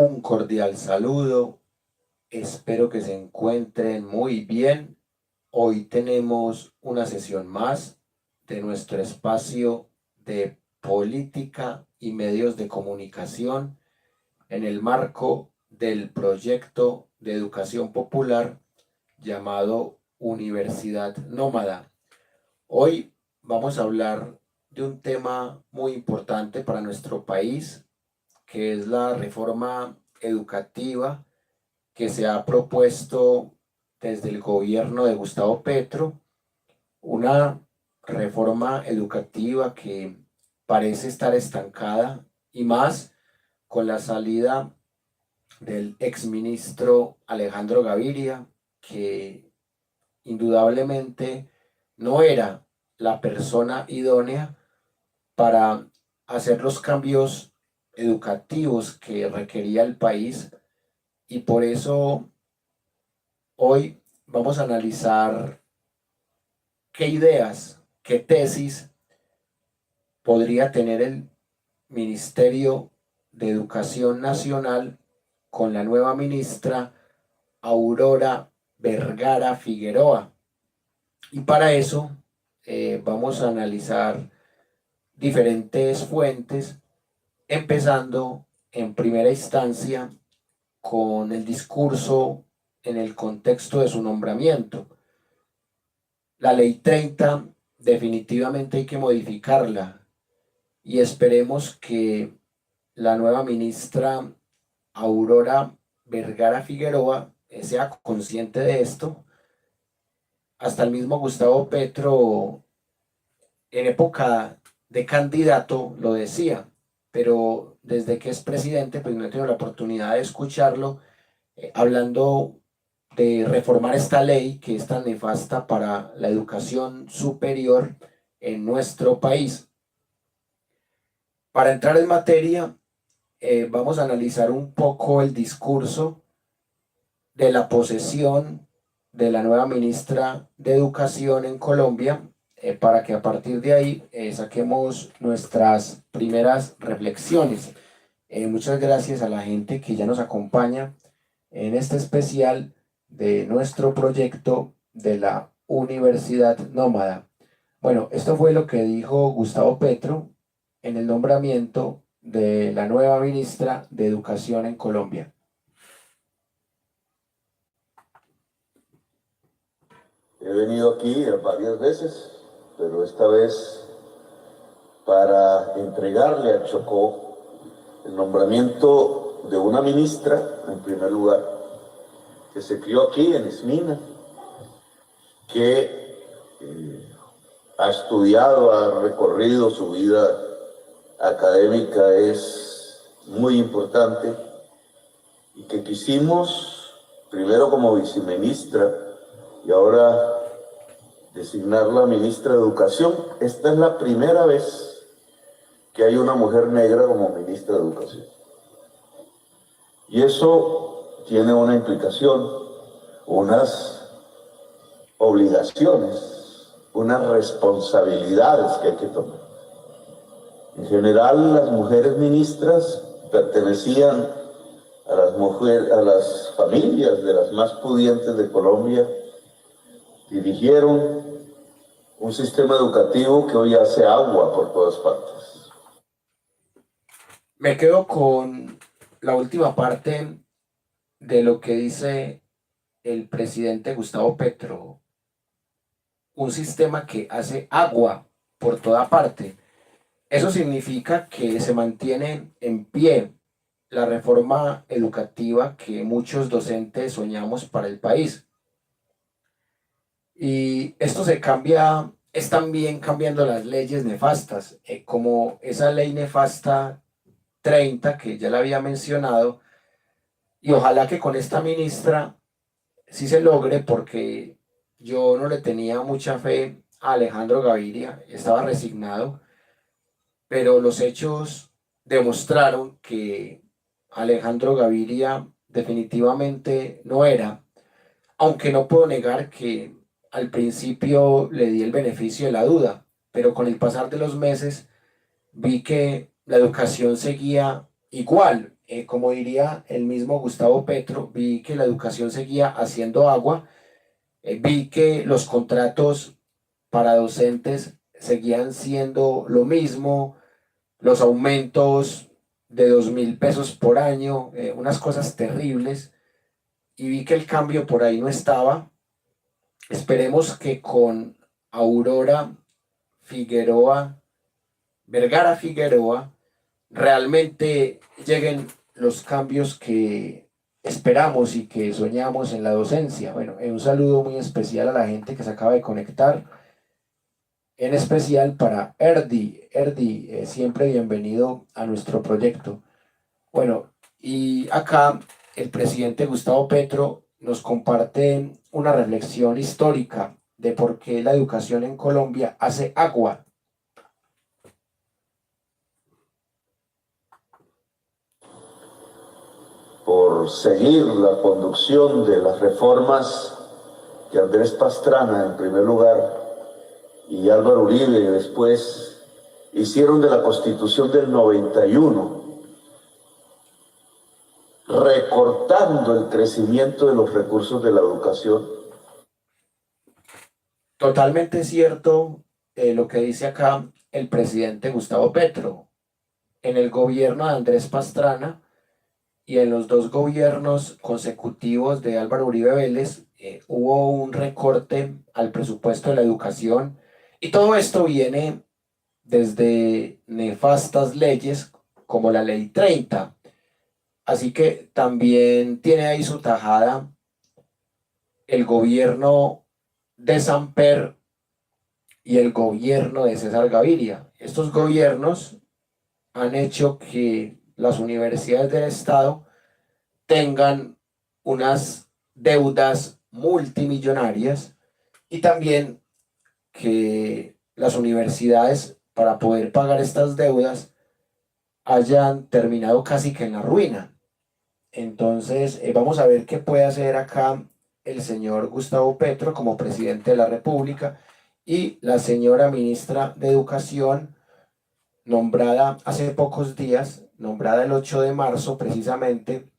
Un cordial saludo, espero que se encuentren muy bien. Hoy tenemos una sesión más de nuestro espacio de política y medios de comunicación en el marco del proyecto de educación popular llamado Universidad Nómada. Hoy vamos a hablar de un tema muy importante para nuestro país, que es la reforma educativa que se ha propuesto desde el gobierno de Gustavo Petro, una reforma educativa que parece estar estancada y más con la salida del exministro Alejandro Gaviria, que indudablemente no era la persona idónea para hacer los cambios educativos que requería el país, y por eso hoy vamos a analizar qué ideas, qué tesis podría tener el Ministerio de Educación Nacional con la nueva ministra Aurora Vergara Figueroa. Y para eso vamos a analizar diferentes fuentes, empezando en primera instancia con el discurso en el contexto de su nombramiento. La ley 30 definitivamente hay que modificarla y esperemos que la nueva ministra Aurora Vergara Figueroa sea consciente de esto. Hasta el mismo Gustavo Petro en época de candidato lo decía, pero desde que es presidente pues no he tenido la oportunidad de escucharlo hablando de reformar esta ley que es tan nefasta para la educación superior en nuestro país. Para entrar en materia, vamos a analizar un poco el discurso de la posesión de la nueva ministra de Educación en Colombia, para que a partir de ahí saquemos nuestras primeras reflexiones. Muchas gracias a la gente que ya nos acompaña en este especial de nuestro proyecto de la Universidad Nómada. Bueno, esto fue lo que dijo Gustavo Petro en el nombramiento de la nueva ministra de Educación en Colombia. He venido aquí varias veces, pero esta vez para entregarle a Chocó el nombramiento de una ministra, en primer lugar, que se crió aquí en Esmina, que ha estudiado, ha recorrido su vida académica, es muy importante, y que quisimos, primero como viceministra y ahora designarla ministra de Educación. Esta es la primera vez que hay una mujer negra como ministra de Educación. Y eso tiene una implicación, unas obligaciones, unas responsabilidades que hay que tomar. En general, las mujeres ministras pertenecían a las familias de las más pudientes de Colombia, dirigieron un sistema educativo que hoy hace agua por todas partes. Me quedo con la última parte de lo que dice el presidente Gustavo Petro, un sistema que hace agua por toda parte. Eso significa que se mantiene en pie la reforma educativa que muchos docentes soñamos para el país. Y esto se cambia, es también cambiando las leyes nefastas, como esa ley nefasta 30 que ya la había mencionado, y ojalá que con esta ministra sí se logre, porque yo no le tenía mucha fe a Alejandro Gaviria, estaba resignado, pero los hechos demostraron que Alejandro Gaviria definitivamente no era, aunque no puedo negar que al principio le di el beneficio de la duda, pero con el pasar de los meses vi que la educación seguía igual como diría el mismo Gustavo Petro, vi que la educación seguía haciendo agua, vi que los contratos para docentes seguían siendo lo mismo, los aumentos de 2.000 pesos por año, unas cosas terribles, y vi que el cambio por ahí no estaba. Esperemos que con Aurora Figueroa, Vergara Figueroa, realmente lleguen los cambios que esperamos y que soñamos en la docencia. Bueno, un saludo muy especial a la gente que se acaba de conectar, en especial para Erdi. Erdi, siempre bienvenido a nuestro proyecto. Bueno, y acá el presidente Gustavo Petro nos comparte una reflexión histórica de por qué la educación en Colombia hace agua. Por seguir la conducción de las reformas que Andrés Pastrana, en primer lugar, y Álvaro Uribe después hicieron de la Constitución del 91, recortando el crecimiento de los recursos de la educación. Totalmente cierto lo que dice acá el presidente Gustavo Petro. En el gobierno de Andrés Pastrana y en los dos gobiernos consecutivos de Álvaro Uribe Vélez hubo un recorte al presupuesto de la educación, y todo esto viene desde nefastas leyes como la Ley 30. Así que también tiene ahí su tajada el gobierno de Samper y el gobierno de César Gaviria. Estos gobiernos han hecho que las universidades del Estado tengan unas deudas multimillonarias, y también que las universidades, para poder pagar estas deudas, hayan terminado casi que en la ruina. Entonces, vamos a ver qué puede hacer acá el señor Gustavo Petro como presidente de la República y la señora ministra de Educación, nombrada hace pocos días, nombrada el 8 de marzo precisamente,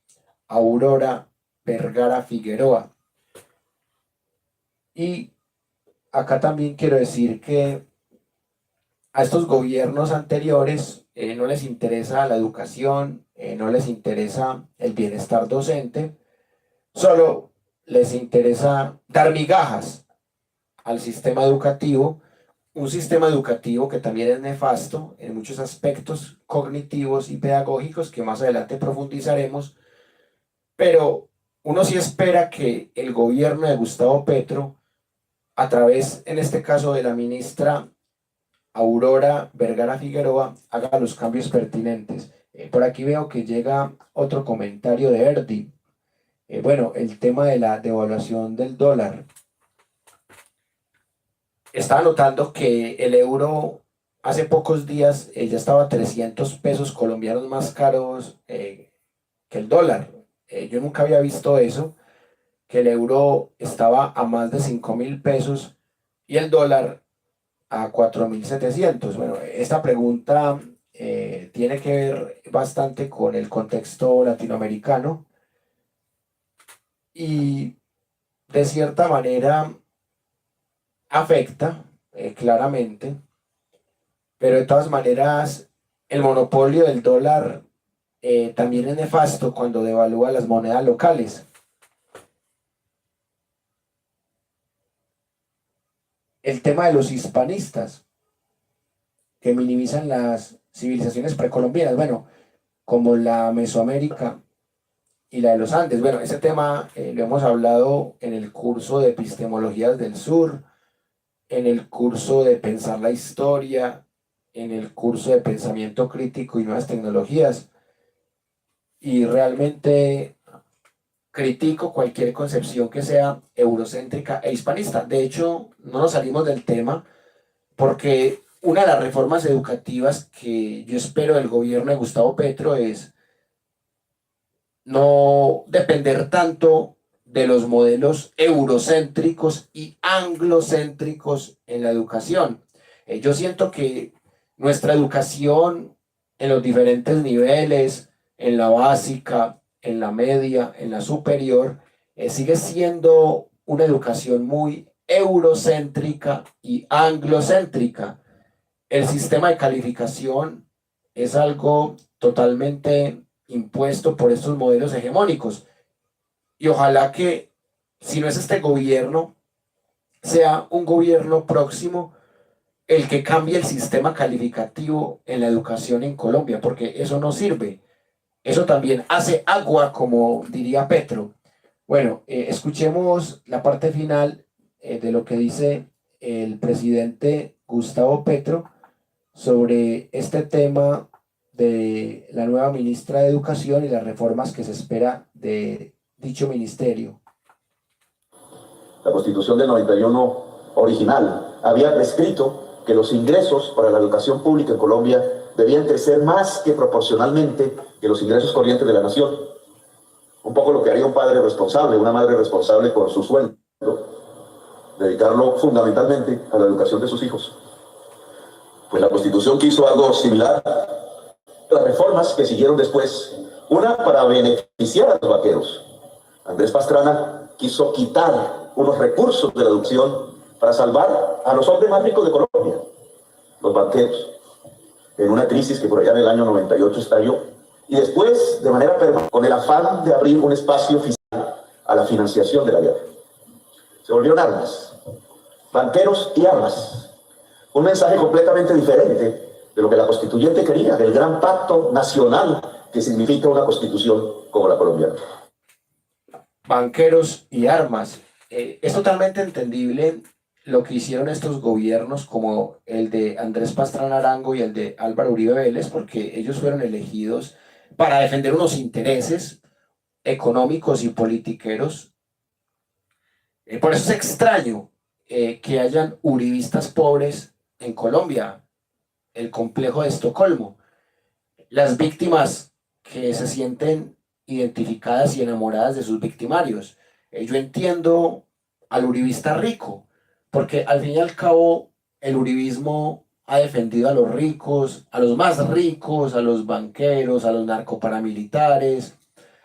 Aurora Vergara Figueroa. Y acá también quiero decir que a estos gobiernos anteriores no les interesa la educación, no les interesa el bienestar docente, solo les interesa dar migajas al sistema educativo, un sistema educativo que también es nefasto en muchos aspectos cognitivos y pedagógicos que más adelante profundizaremos, pero uno sí espera que el gobierno de Gustavo Petro, a través, en este caso, de la ministra Aurora Vergara Figueroa, haga los cambios pertinentes. Por aquí veo que llega otro comentario de Erdi. Bueno, el tema de la devaluación del dólar. Estaba notando que el euro hace pocos días ya estaba 300 pesos colombianos más caros que el dólar. Yo nunca había visto eso, que el euro estaba a más de 5.000 pesos y el dólar a 4.700. Bueno, esta pregunta tiene que ver bastante con el contexto latinoamericano y de cierta manera afecta claramente, pero de todas maneras el monopolio del dólar también es nefasto cuando devalúa las monedas locales. El tema de los hispanistas, que minimizan las civilizaciones precolombianas, bueno, como la Mesoamérica y la de los Andes. Bueno, ese tema lo hemos hablado en el curso de Epistemologías del Sur, en el curso de Pensar la Historia, en el curso de Pensamiento Crítico y Nuevas Tecnologías, y realmente critico cualquier concepción que sea eurocéntrica e hispanista. De hecho, no nos salimos del tema porque una de las reformas educativas que yo espero del gobierno de Gustavo Petro es no depender tanto de los modelos eurocéntricos y anglocéntricos en la educación. Yo siento que nuestra educación en los diferentes niveles, en la básica, en la media, en la superior, sigue siendo una educación muy eurocéntrica y anglocéntrica. El sistema de calificación es algo totalmente impuesto por estos modelos hegemónicos. Y ojalá que, si no es este gobierno, sea un gobierno próximo el que cambie el sistema calificativo en la educación en Colombia, porque eso no sirve. Eso también hace agua, como diría Petro. Bueno, escuchemos la parte final de lo que dice el presidente Gustavo Petro sobre este tema de la nueva ministra de Educación y las reformas que se espera de dicho ministerio. La Constitución del 91 original había prescrito que los ingresos para la educación pública en Colombia debían crecer más que proporcionalmente que los ingresos corrientes de la nación. Un poco lo que haría un padre responsable, una madre responsable con su sueldo, dedicarlo fundamentalmente a la educación de sus hijos. Pues la Constitución quiso algo similar. Las reformas que siguieron después, una para beneficiar a los vaqueros. Andrés Pastrana quiso quitar unos recursos de la educación para salvar a los hombres más ricos de Colombia, los banqueros, en una crisis que por allá en el año 98 estalló, y después, de manera permanente, con el afán de abrir un espacio fiscal a la financiación de la guerra. Se volvieron armas, banqueros y armas. Un mensaje completamente diferente de lo que la constituyente quería, del gran pacto nacional que significa una constitución como la colombiana. Banqueros y armas. Es totalmente entendible lo que hicieron estos gobiernos como el de Andrés Pastrana Arango y el de Álvaro Uribe Vélez, porque ellos fueron elegidos para defender unos intereses económicos y politiqueros. Por eso es extraño que hayan uribistas pobres en Colombia, el complejo de Estocolmo. Las víctimas que se sienten identificadas y enamoradas de sus victimarios. Yo entiendo al uribista rico, porque al fin y al cabo el uribismo ha defendido a los ricos, a los más ricos, a los banqueros, a los narcoparamilitares,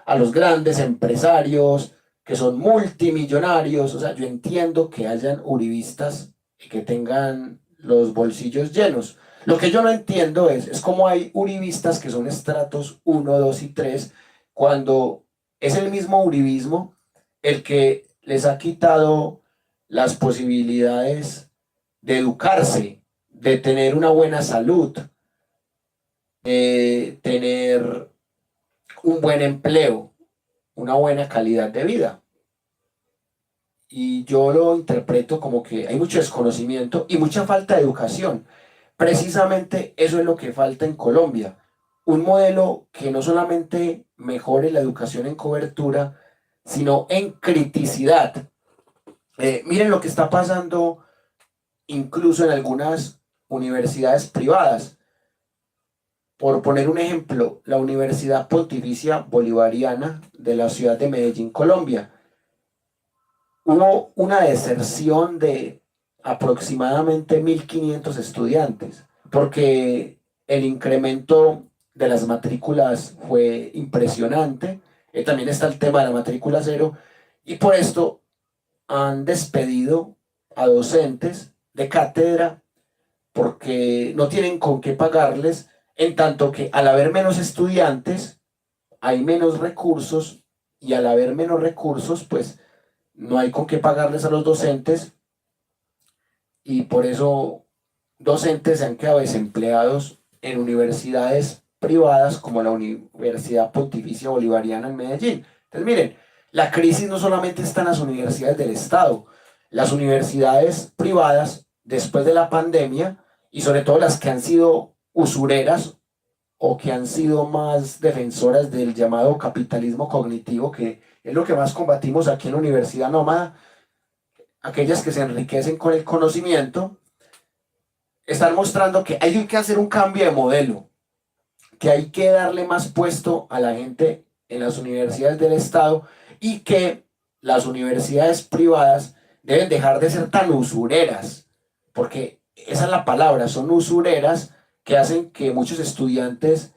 a los grandes empresarios que son multimillonarios. O sea, yo entiendo que hayan uribistas que tengan los bolsillos llenos. Lo que yo no entiendo es cómo hay uribistas que son estratos 1, 2 y 3, cuando es el mismo uribismo el que les ha quitado las posibilidades de educarse, de tener una buena salud, de tener un buen empleo, una buena calidad de vida. Y yo lo interpreto como que hay mucho desconocimiento y mucha falta de educación. Precisamente eso es lo que falta en Colombia. Un modelo que no solamente mejore la educación en cobertura, sino en criticidad. Miren lo que está pasando incluso en algunas universidades privadas. Por poner un ejemplo, la Universidad Pontificia Bolivariana de la ciudad de Medellín, Colombia. Hubo una deserción de aproximadamente 1.500 estudiantes, porque el incremento de las matrículas fue impresionante. También está el tema de la matrícula cero, y por esto han despedido a docentes de cátedra porque no tienen con qué pagarles, en tanto que al haber menos estudiantes hay menos recursos, y al haber menos recursos pues no hay con qué pagarles a los docentes, y por eso docentes se han quedado desempleados en universidades privadas como la Universidad Pontificia Bolivariana en Medellín. Entonces miren, la crisis no solamente está en las universidades del Estado, las universidades privadas después de la pandemia, y sobre todo las que han sido usureras o que han sido más defensoras del llamado capitalismo cognitivo, que es lo que más combatimos aquí en la Universidad Nómada, aquellas que se enriquecen con el conocimiento, están mostrando que hay que hacer un cambio de modelo, que hay que darle más puesto a la gente en las universidades del Estado, y que las universidades privadas deben dejar de ser tan usureras, porque esa es la palabra, son usureras que hacen que muchos estudiantes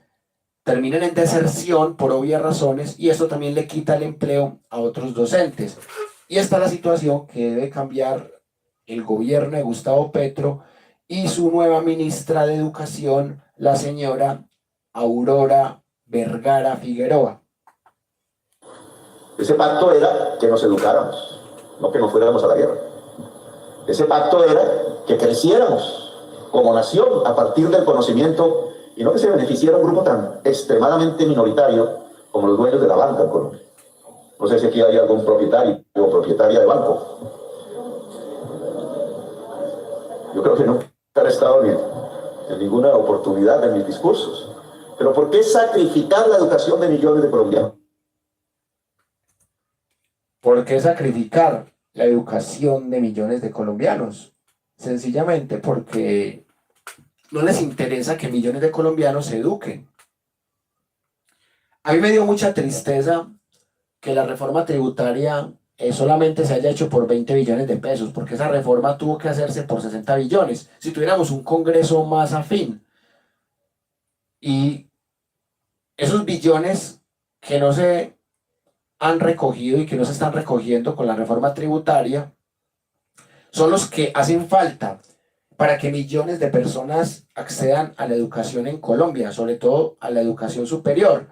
terminan en deserción por obvias razones y esto también le quita el empleo a otros docentes. Y esta es la situación que debe cambiar el gobierno de Gustavo Petro y su nueva ministra de Educación, la señora Aurora Vergara Figueroa. Ese pacto era que nos educáramos, no que nos fuéramos a la guerra. Ese pacto era que creciéramos como nación a partir del conocimiento y no que se beneficiara un grupo tan extremadamente minoritario como los dueños de la banca en Colombia. No sé si aquí hay algún propietario o propietaria de banco. Yo creo que nunca he estado en ninguna oportunidad de mis discursos. Pero ¿por qué sacrificar la educación de millones de colombianos? ¿Por qué sacrificar la educación de millones de colombianos? Sencillamente porque no les interesa que millones de colombianos se eduquen. A mí me dio mucha tristeza que la reforma tributaria solamente se haya hecho por 20 billones de pesos, porque esa reforma tuvo que hacerse por 60 billones. Si tuviéramos un Congreso más afín y esos billones que no se han recogido y que no se están recogiendo con la reforma tributaria son los que hacen falta para que millones de personas accedan a la educación en Colombia, sobre todo a la educación superior.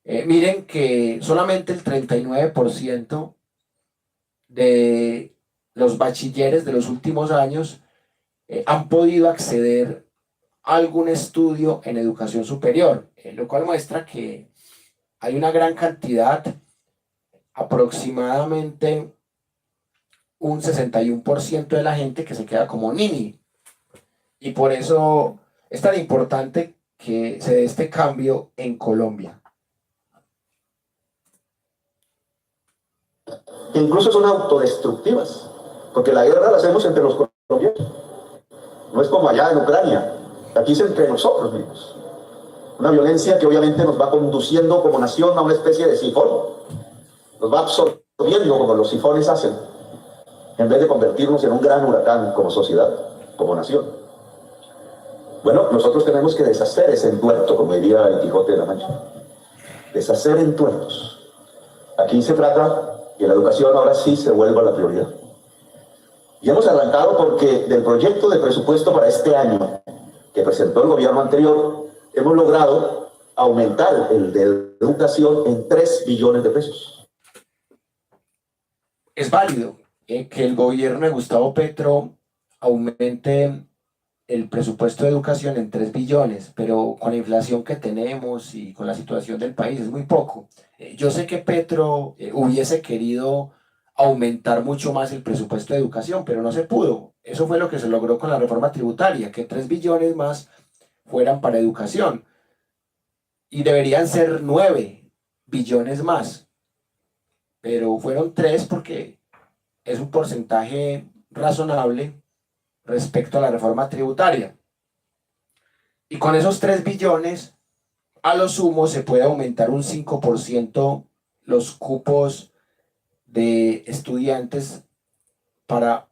Miren que solamente el 39% de los bachilleres de los últimos años han podido acceder a algún estudio en educación superior, lo cual muestra que hay una gran cantidad, aproximadamente un 61% de la gente que se queda como nini. Y por eso es tan importante que se dé este cambio en Colombia. Que incluso son autodestructivas, porque la guerra la hacemos entre los colombianos. No es como allá en Ucrania, aquí es entre nosotros mismos. Una violencia que obviamente nos va conduciendo como nación a una especie de sifón, nos va absorbiendo como los sifones hacen, en vez de convertirnos en un gran huracán como sociedad, como nación. Bueno, nosotros tenemos que deshacer ese entuerto, como diría el Quijote de la Mancha. Deshacer entuertos. Aquí se trata que la educación ahora sí se vuelva la prioridad. Y hemos arrancado porque del proyecto de presupuesto para este año que presentó el gobierno anterior, hemos logrado aumentar el de educación en 3 billones de pesos. Es válido que el gobierno de Gustavo Petro aumente el presupuesto de educación en 3 billones, pero con la inflación que tenemos y con la situación del país es muy poco. Yo sé que Petro hubiese querido aumentar mucho más el presupuesto de educación, pero no se pudo. Eso fue lo que se logró con la reforma tributaria, que 3 billones más fueran para educación. Y deberían ser 9 billones más, pero fueron 3 porque es un porcentaje razonable respecto a la reforma tributaria. Y con esos 3 billones, a lo sumo se puede aumentar un 5% los cupos de estudiantes para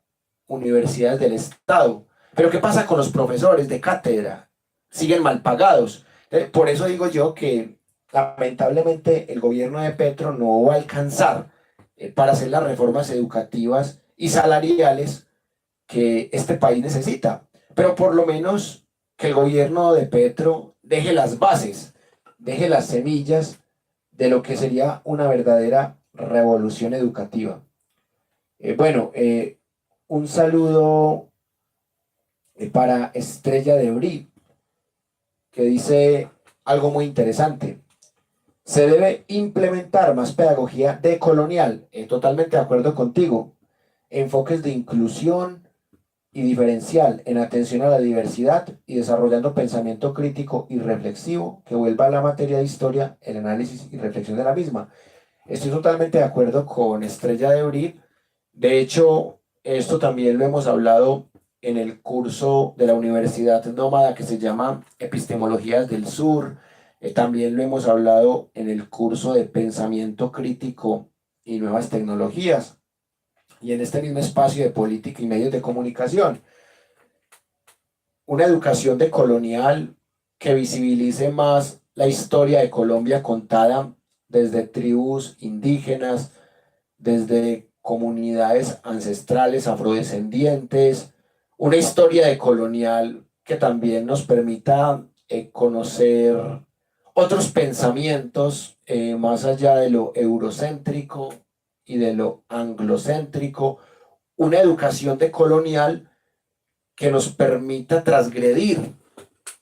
universidades del Estado. Pero ¿qué pasa con los profesores de cátedra? Siguen mal pagados. Por eso digo yo que lamentablemente el gobierno de Petro no va a alcanzar para hacer las reformas educativas y salariales que este país necesita. Pero por lo menos que el gobierno de Petro deje las bases, deje las semillas de lo que sería una verdadera revolución educativa. Un saludo para Estrella de Brí, que dice algo muy interesante. Se debe implementar más pedagogía decolonial. Totalmente de acuerdo contigo. Enfoques de inclusión y diferencial en atención a la diversidad y desarrollando pensamiento crítico y reflexivo que vuelva a la materia de historia el análisis y reflexión de la misma. Estoy totalmente de acuerdo con Estrella de Brí. De hecho, esto también lo hemos hablado en el curso de la Universidad Nómada que se llama Epistemologías del Sur. También lo hemos hablado en el curso de Pensamiento Crítico y Nuevas Tecnologías y en este mismo espacio de Política y Medios de Comunicación. Una educación decolonial que visibilice más la historia de Colombia contada desde tribus indígenas, desde comunidades ancestrales afrodescendientes, una historia de colonial que también nos permita conocer otros pensamientos más allá de lo eurocéntrico y de lo anglocéntrico, una educación decolonial que nos permita transgredir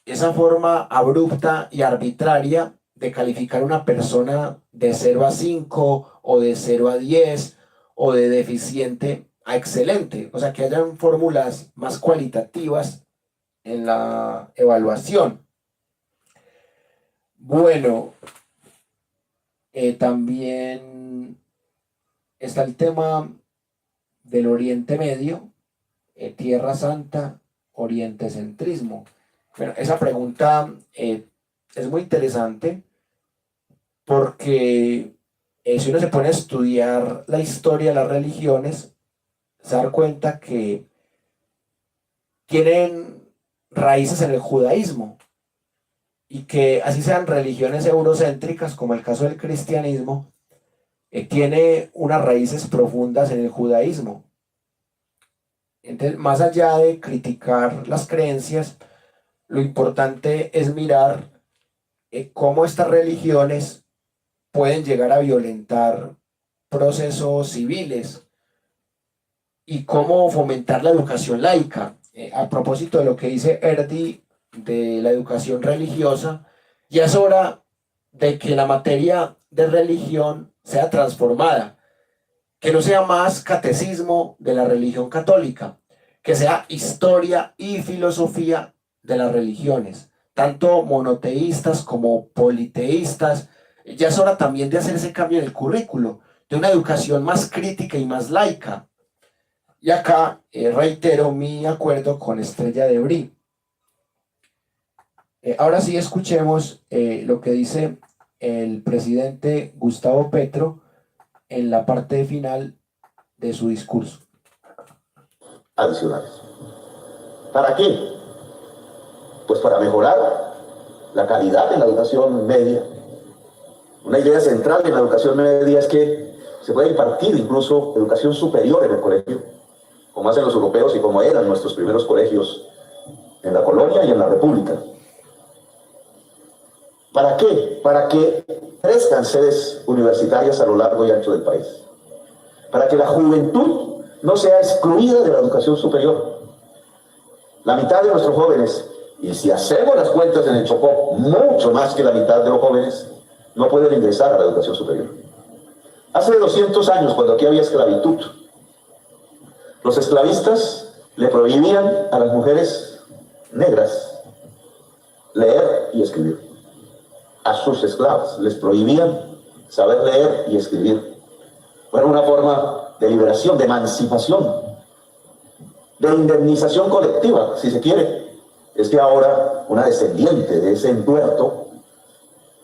esa forma abrupta y arbitraria de calificar a una persona de 0 a 5 o de 0 a 10 o de deficiente a excelente. O sea, que hayan fórmulas más cualitativas en la evaluación. Bueno, también está el tema del Oriente Medio, Tierra Santa, Oriente Centrismo. Bueno, esa pregunta es muy interesante porque si uno se pone a estudiar la historia de las religiones, se da cuenta que tienen raíces en el judaísmo y que así sean religiones eurocéntricas, como el caso del cristianismo, tiene unas raíces profundas en el judaísmo. Entonces, más allá de criticar las creencias, lo importante es mirar cómo estas religiones pueden llegar a violentar procesos civiles y cómo fomentar la educación laica. A propósito de lo que dice Erdi de la educación religiosa, ya es hora de que la materia de religión sea transformada, que no sea más catecismo de la religión católica, que sea historia y filosofía de las religiones, tanto monoteístas como politeístas. Ya es hora también de hacer ese cambio en el currículo, de una educación más crítica y más laica. Y acá reitero mi acuerdo con Estrella de Brie. Ahora sí escuchemos lo que dice el presidente Gustavo Petro en la parte final de su discurso. Adicionales. ¿Para qué? Pues para mejorar la calidad en la educación media. Una idea central en la educación media es que se puede impartir incluso educación superior en el colegio, como hacen los europeos y como eran nuestros primeros colegios en la colonia y en la república. ¿Para qué? Para que crezcan sedes universitarias a lo largo y ancho del país. Para que la juventud no sea excluida de la educación superior. La mitad de nuestros jóvenes, y si hacemos las cuentas en el Chocó, mucho más que la mitad de los jóvenes, no pueden ingresar a la educación superior. Hace 200 años, cuando aquí había esclavitud, los esclavistas le prohibían a las mujeres negras leer y escribir. A sus esclavas les prohibían saber leer y escribir. Bueno, una forma de liberación, de emancipación, de indemnización colectiva, si se quiere. Es que ahora una descendiente de ese entuerto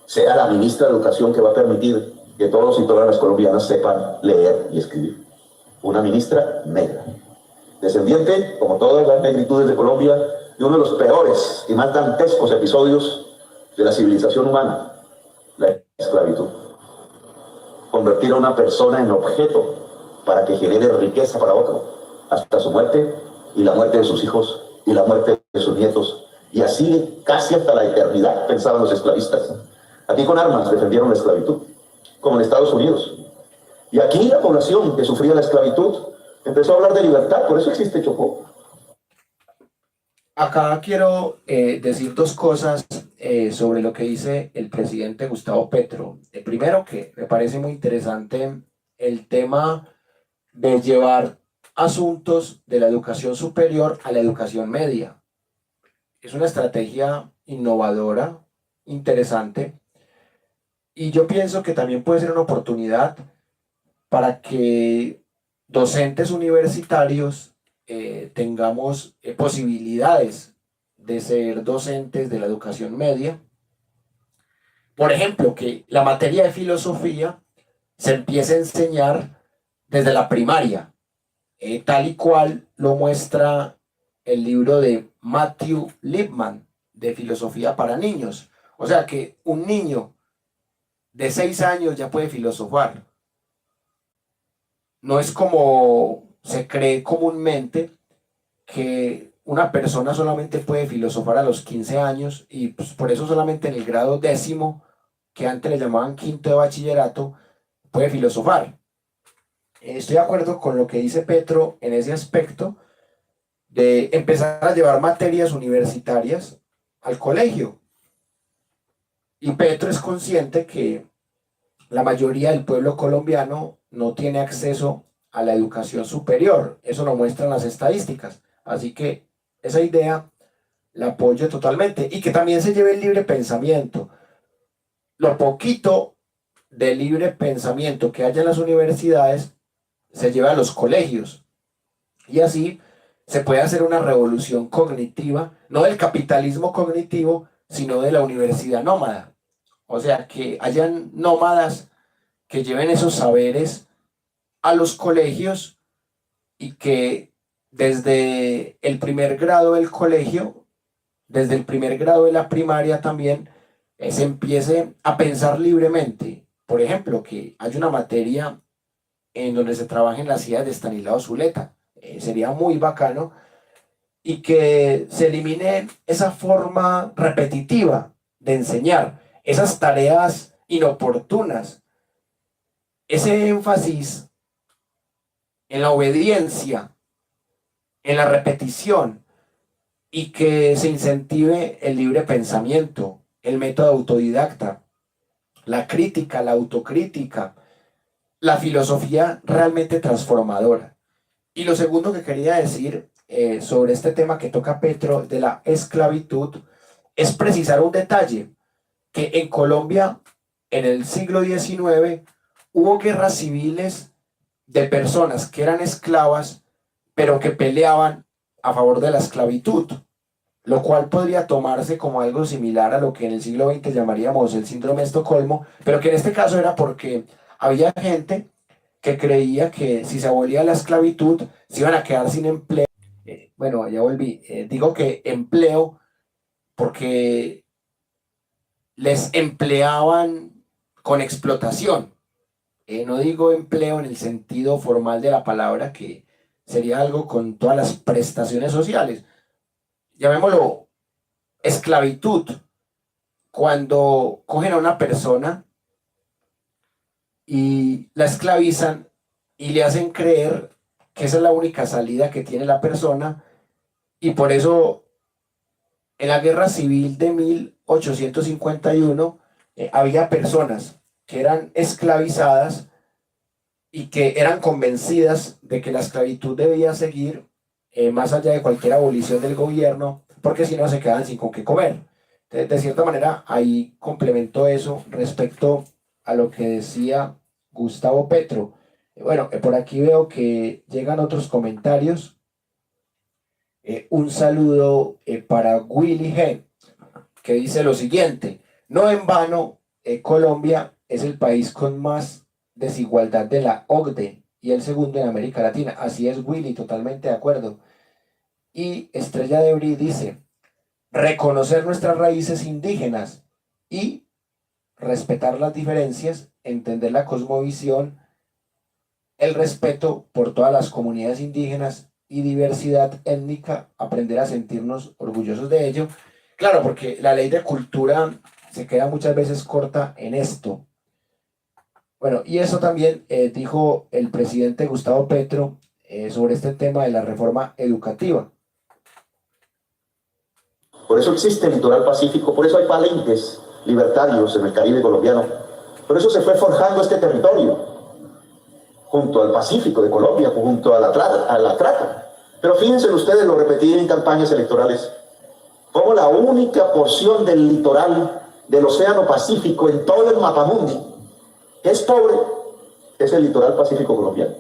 sea la ministra de Educación que va a permitir que todos y todas las colombianas sepan leer y escribir. Una ministra negra, descendiente, como todas las negritudes de Colombia, de uno de los peores y más dantescos episodios de la civilización humana, la esclavitud. Convertir a una persona en objeto para que genere riqueza para otro, hasta su muerte y la muerte de sus hijos y la muerte de sus nietos, y así casi hasta la eternidad, pensaban los esclavistas. Aquí con armas defendieron la esclavitud, como en Estados Unidos. Y aquí la población que sufría la esclavitud empezó a hablar de libertad, por eso existe Chocó. Acá quiero decir dos cosas sobre lo que dice el presidente Gustavo Petro. Primero, que me parece muy interesante el tema de llevar asuntos de la educación superior a la educación media. Es una estrategia innovadora, interesante, y yo pienso que también puede ser una oportunidad para que docentes universitarios tengamos posibilidades de ser docentes de la educación media. Por ejemplo, que la materia de filosofía se empiece a enseñar desde la primaria, tal y cual lo muestra el libro de Matthew Lipman, de Filosofía para Niños, O sea que un niño de 6 años ya puede filosofar. No es como se cree comúnmente que una persona solamente puede filosofar a los 15 años y pues, por eso solamente en el grado 10º, que antes le llamaban 5º de bachillerato, puede filosofar. Estoy de acuerdo con lo que dice Petro en ese aspecto de empezar a llevar materias universitarias al colegio. Y Petro es consciente que la mayoría del pueblo colombiano no tiene acceso a la educación superior. Eso lo muestran las estadísticas. Así que esa idea la apoyo totalmente. Y que también se lleve el libre pensamiento. Lo poquito de libre pensamiento que haya en las universidades se lleva a los colegios. Y así se puede hacer una revolución cognitiva, no del capitalismo cognitivo, sino de la universidad nómada. O sea, que hayan nómadas que lleven esos saberes a los colegios y que desde el primer grado del colegio, desde el primer grado de la primaria también, se empiece a pensar libremente. Por ejemplo, que haya una materia en donde se trabaje en las ideas de Estanislao Zuleta. Sería muy bacano. Y que se elimine esa forma repetitiva de enseñar, esas tareas inoportunas, ese énfasis en la obediencia, en la repetición, y que se incentive el libre pensamiento, el método autodidacta, la crítica, la autocrítica, la filosofía realmente transformadora. Y lo segundo que quería decir sobre este tema que toca Petro de la esclavitud es precisar un detalle, que en Colombia en el siglo XIX hubo guerras civiles de personas que eran esclavas, pero que peleaban a favor de la esclavitud, lo cual podría tomarse como algo similar a lo que en el siglo XX llamaríamos el síndrome de Estocolmo, pero que en este caso era porque había gente que creía que si se abolía la esclavitud se iban a quedar sin empleo. Bueno, ya volví. Digo que empleo porque les empleaban con explotación. No digo empleo en el sentido formal de la palabra, que sería algo con todas las prestaciones sociales. Llamémoslo esclavitud, cuando cogen a una persona y la esclavizan y le hacen creer que esa es la única salida que tiene la persona, y por eso en la guerra civil de 1851 había personas que eran esclavizadas y que eran convencidas de que la esclavitud debía seguir más allá de cualquier abolición del gobierno, porque si no se quedaban sin con qué comer. Entonces, de cierta manera, ahí complemento eso respecto a lo que decía Gustavo Petro. Bueno, por aquí veo que llegan otros comentarios. Un saludo para Willy G, que dice lo siguiente: no en vano, Colombia es el país con más desigualdad de la OCDE y el segundo en América Latina. Así es, Willy, totalmente de acuerdo. Y Estrella de Bri dice: reconocer nuestras raíces indígenas y respetar las diferencias, entender la cosmovisión, el respeto por todas las comunidades indígenas y diversidad étnica, aprender a sentirnos orgullosos de ello. Claro, porque la ley de cultura se queda muchas veces corta en esto. Bueno, y eso también dijo el presidente Gustavo Petro sobre este tema de la reforma educativa. Por eso existe el litoral pacífico, por eso hay palenques libertarios en el Caribe colombiano. Por eso se fue forjando este territorio, junto al Pacífico de Colombia, junto a la trata. Pero fíjense ustedes, lo repetí en campañas electorales, como la única porción del litoral del Océano Pacífico en todo el mapamundi que es pobre, es el litoral pacífico colombiano.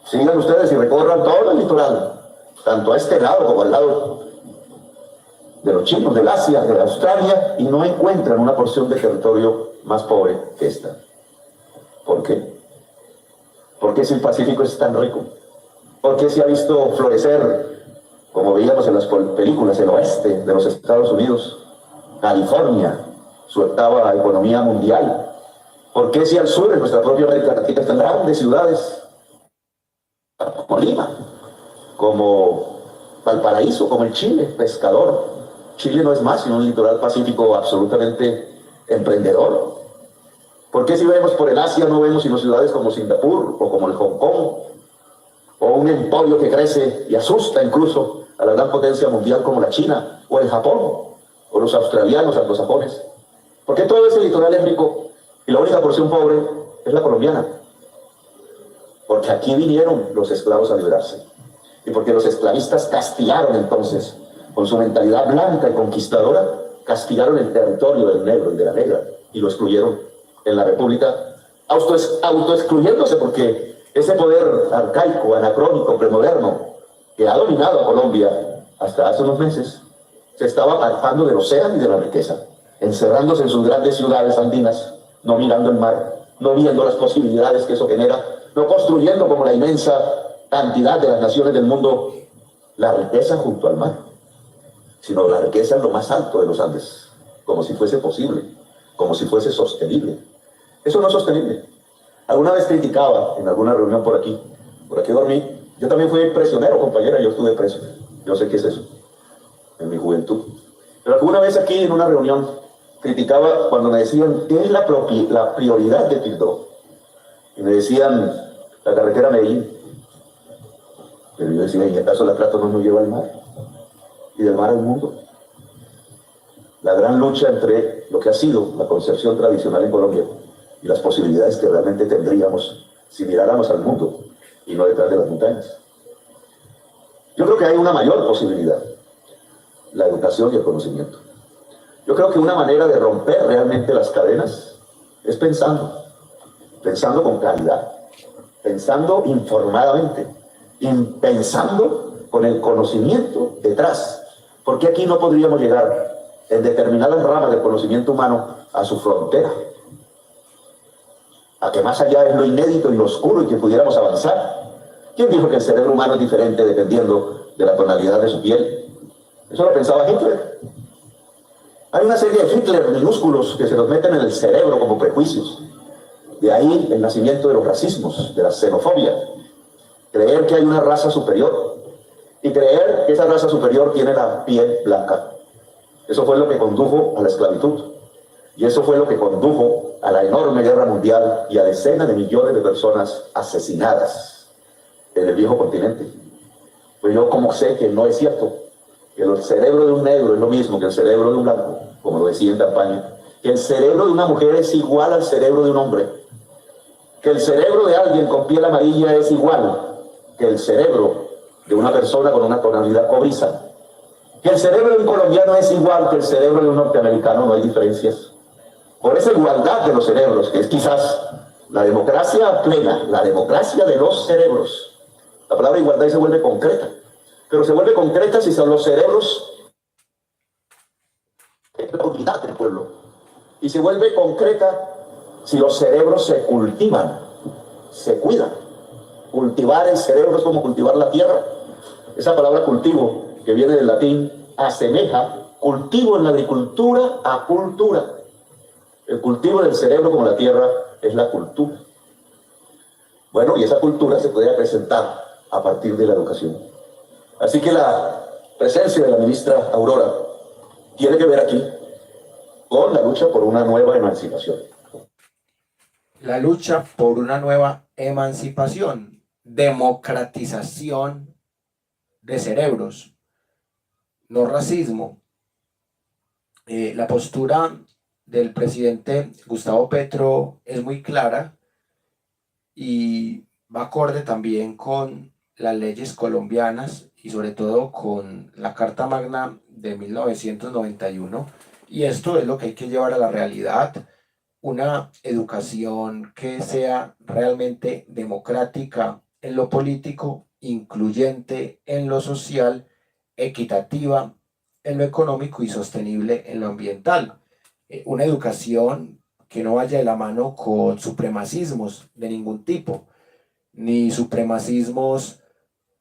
Sigan ustedes y recorran todo el litoral, tanto a este lado como al lado de los chinos, del Asia, de Australia, y no encuentran una porción de territorio más pobre que esta. ¿Por qué? ¿Por qué si el Pacífico es tan rico? ¿Por qué se ha visto florecer, como veíamos en las películas, el oeste de los Estados Unidos? California, su octava economía mundial. ¿Por qué si al sur, en nuestra propia América Latina, están grandes ciudades como Lima, como Valparaíso, como el Chile, pescador? Chile no es más sino un litoral pacífico absolutamente emprendedor. ¿Por qué si vemos por el Asia no vemos sino ciudades como Singapur o como el Hong Kong, o un emporio que crece y asusta incluso a la gran potencia mundial como la China o el Japón o los australianos anglosajones? ¿Por qué todo ese litoral es rico y la única porción pobre es la colombiana? Porque aquí vinieron los esclavos a liberarse, y porque los esclavistas castigaron entonces, con su mentalidad blanca y conquistadora, castigaron el territorio del negro y de la negra y lo excluyeron en la República, autoexcluyéndose, porque ese poder arcaico, anacrónico, premoderno que ha dominado a Colombia hasta hace unos meses, se estaba apartando del océano y de la riqueza, encerrándose en sus grandes ciudades andinas, no mirando el mar, no viendo las posibilidades que eso genera, no construyendo como la inmensa cantidad de las naciones del mundo la riqueza junto al mar, sino la riqueza en lo más alto de los Andes, como si fuese posible, como si fuese sostenible. Eso no es sostenible. Alguna vez criticaba en alguna reunión por aquí dormí. Yo también fui prisionero, compañera, yo estuve preso. Yo sé qué es eso, en mi juventud. Pero alguna vez aquí en una reunión criticaba cuando me decían, ¿qué es la prioridad de Quibdó? Y me decían, la carretera Medellín. Pero yo decía, ¿y acaso la plata no nos lleva al mar? Y del mar al mundo. La gran lucha entre lo que ha sido la concepción tradicional en Colombia y las posibilidades que realmente tendríamos si miráramos al mundo y no detrás de las montañas. Yo creo que hay una mayor posibilidad, la educación y el conocimiento. Yo creo que una manera de romper realmente las cadenas es pensando con claridad, pensando informadamente, pensando con el conocimiento detrás. Porque aquí no podríamos llegar en determinadas ramas del conocimiento humano a su frontera, a que más allá es lo inédito y lo oscuro y que pudiéramos avanzar. ¿Quién dijo que el cerebro humano es diferente dependiendo de la tonalidad de su piel? Eso lo pensaba Hitler. Hay una serie de Hitler minúsculos que se nos meten en el cerebro como prejuicios. De ahí el nacimiento de los racismos, de la xenofobia. Creer que hay una raza superior y creer que esa raza superior tiene la piel blanca. Eso fue lo que condujo a la esclavitud. Y eso fue lo que condujo a la enorme guerra mundial y a decenas de millones de personas asesinadas en el viejo continente. Pues yo como sé que no es cierto, que el cerebro de un negro es lo mismo que el cerebro de un blanco, como lo decía en campaña, que el cerebro de una mujer es igual al cerebro de un hombre, que el cerebro de alguien con piel amarilla es igual que el cerebro de una persona con una tonalidad cobriza, que el cerebro de un colombiano es igual que el cerebro de un norteamericano, no hay diferencias. Por esa igualdad de los cerebros, que es quizás la democracia plena, la democracia de los cerebros. La palabra igualdad se vuelve concreta, pero se vuelve concreta si son los cerebros, es la unidad del pueblo, y se vuelve concreta si los cerebros se cultivan, se cuidan. Cultivar el cerebro es como cultivar la tierra. Esa palabra cultivo, que viene del latín, asemeja cultivo en la agricultura a cultura. El cultivo del cerebro como la tierra es la cultura. Bueno, y esa cultura se puede presentar a partir de la educación. Así que la presencia de la ministra Aurora tiene que ver aquí con la lucha por una nueva emancipación. La lucha por una nueva emancipación, democratización de cerebros, no racismo. La postura del presidente Gustavo Petro es muy clara y va acorde también con las leyes colombianas y sobre todo con la Carta Magna de 1991, y esto es lo que hay que llevar a la realidad: una educación que sea realmente democrática en lo político, incluyente en lo social, equitativa en lo económico y sostenible en lo ambiental. Una educación que no vaya de la mano con supremacismos de ningún tipo, ni supremacismos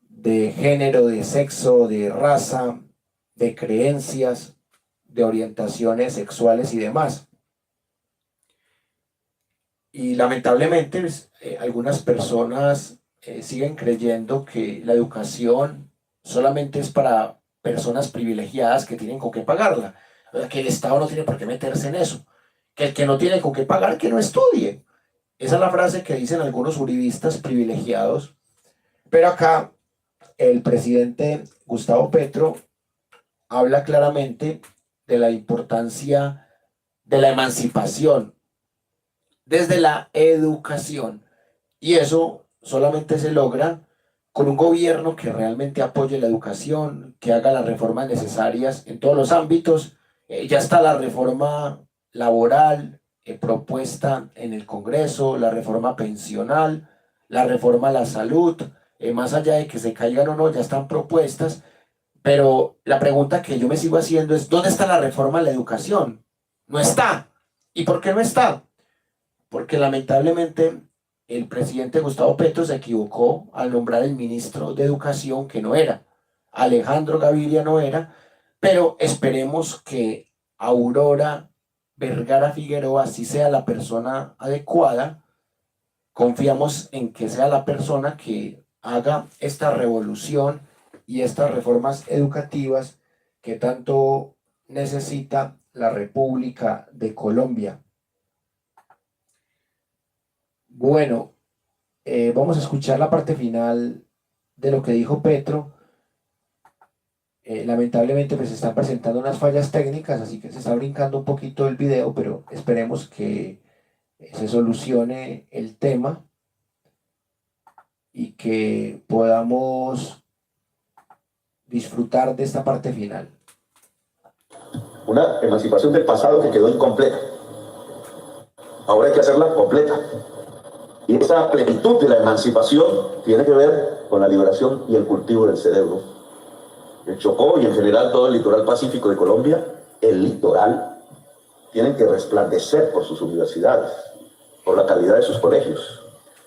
de género, de sexo, de raza, de creencias, de orientaciones sexuales y demás. Y lamentablemente algunas personas siguen creyendo que la educación solamente es para personas privilegiadas que tienen con qué pagarla, o sea, que el Estado no tiene por qué meterse en eso, que el que no tiene con qué pagar, que no estudie. Esa es la frase que dicen algunos uribistas privilegiados, pero acá el presidente Gustavo Petro habla claramente de la importancia de la emancipación desde la educación, y eso solamente se logra con un gobierno que realmente apoye la educación, que haga las reformas necesarias en todos los ámbitos. Ya está la reforma laboral propuesta en el Congreso, la reforma pensional, la reforma a la salud, más allá de que se caigan o no, ya están propuestas, pero la pregunta que yo me sigo haciendo es, ¿dónde está la reforma a la educación? No está. ¿Y por qué no está? Porque lamentablemente el presidente Gustavo Petro se equivocó al nombrar el ministro de Educación, que no era, Alejandro Gaviria no era, pero esperemos que Aurora Vergara Figueroa sí sea la persona adecuada. Confiamos en que sea la persona que haga esta revolución y estas reformas educativas que tanto necesita la República de Colombia. Bueno, vamos a escuchar la parte final de lo que dijo Petro. Lamentablemente pues se están presentando unas fallas técnicas, así que se está brincando un poquito el video, pero esperemos que se solucione el tema y que podamos disfrutar de esta parte final. Una emancipación del pasado que quedó incompleta. Ahora hay que hacerla completa. Y esa plenitud de la emancipación tiene que ver con la liberación y el cultivo del cerebro. El Chocó y en general todo el litoral pacífico de Colombia, el litoral, tienen que resplandecer por sus universidades, por la calidad de sus colegios.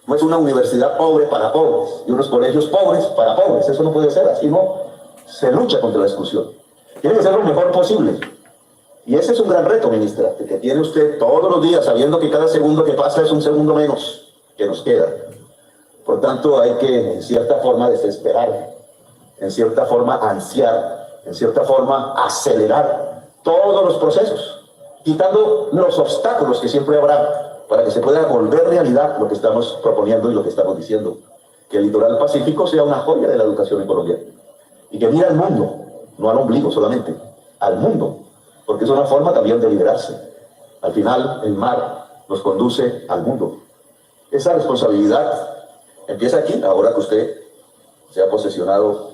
No es una universidad pobre para pobres y unos colegios pobres para pobres. Eso no puede ser, así no se lucha contra la exclusión. Tiene que ser lo mejor posible. Y ese es un gran reto, ministra, que tiene usted todos los días, sabiendo que cada segundo que pasa es un segundo menos que nos queda. Por tanto, hay que, en cierta forma, desesperar, en cierta forma, ansiar, en cierta forma, acelerar todos los procesos, quitando los obstáculos que siempre habrá para que se pueda volver realidad lo que estamos proponiendo y lo que estamos diciendo. Que el litoral pacífico sea una joya de la educación en Colombia y que mire al mundo, no al ombligo solamente, al mundo, porque es una forma también de liberarse. Al final, el mar nos conduce al mundo. Esa responsabilidad empieza aquí, ahora que usted se ha posesionado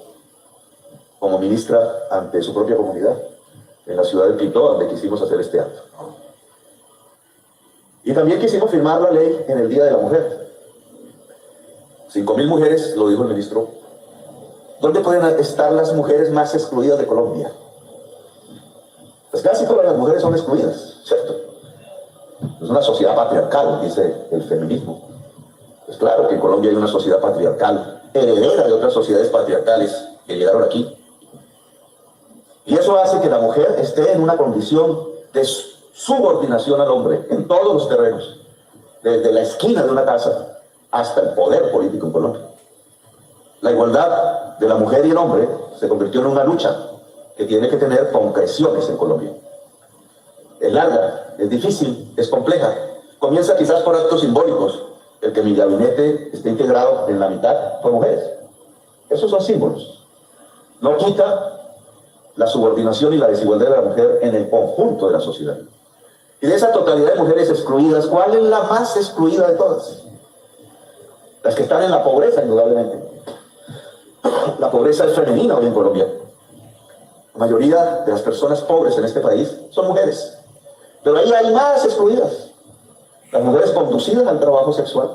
como ministra ante su propia comunidad, en la ciudad de Quito, donde quisimos hacer este acto. Y también quisimos firmar la ley en el Día de la Mujer. 5.000 mujeres, lo dijo el ministro. ¿Dónde pueden estar las mujeres más excluidas de Colombia? Pues casi todas las mujeres son excluidas, ¿cierto? Es una sociedad patriarcal, dice el feminismo. Es claro que en Colombia hay una sociedad patriarcal, heredera de otras sociedades patriarcales que llegaron aquí. Y eso hace que la mujer esté en una condición de subordinación al hombre en todos los terrenos, desde la esquina de una casa hasta el poder político en Colombia. La igualdad de la mujer y el hombre se convirtió en una lucha que tiene que tener concreciones en Colombia. Es larga, es difícil, es compleja. Comienza quizás por actos simbólicos. El que mi gabinete esté integrado en la mitad por mujeres. Esos son símbolos. No quita la subordinación y la desigualdad de la mujer en el conjunto de la sociedad. Y de esa totalidad de mujeres excluidas, ¿cuál es la más excluida de todas? Las que están en la pobreza, indudablemente. La pobreza es femenina hoy en Colombia. La mayoría de las personas pobres en este país son mujeres. Pero ahí hay más excluidas. Las mujeres conducidas al trabajo sexual.